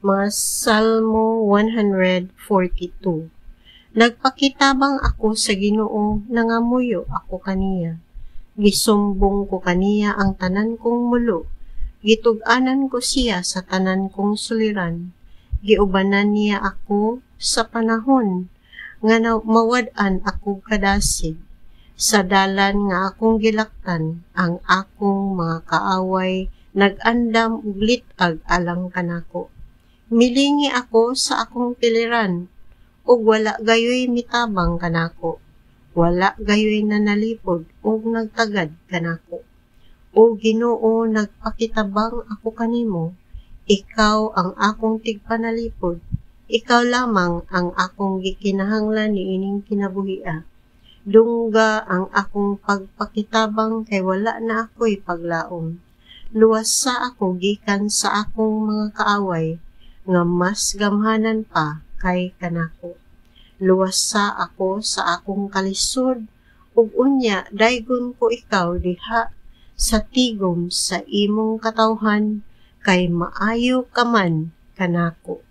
Mga Salmo 142. Nagpakitabang ako sa Ginoo, nangamuyo ako kaniya. Gisumbong ko kaniya ang tanan kong mulo. Gitug-anan ko siya sa tanan kong suliran. Giubanan niya ako sa panahon nga mawad-an ako kadasig. Sa dalan nga akong gilaktan, ang akong mga kaaway nag-andam ug litag alang kanako. Milingi ako sa akong piliran, ug wala gayoy mitabang kanako. Wala gayoy nanalipod ug nagtagad kanako. O Ginoo, nagpakitabang ako kanimo. Ikaw ang akong tigpanalipod. Ikaw lamang ang akong gikinahanglan niining kinabuhia. Dungga ang akong pagpakitabang kay wala na ako'y paglaom. Luwasa ako gikan sa akong mga kaaway, nga mas gamhanan pa kay kanako. Luwasa ako sa akong kalisod, ug unya daygon ko ikaw diha sa tigom sa imong katawhan, kay maayo ka man kanako.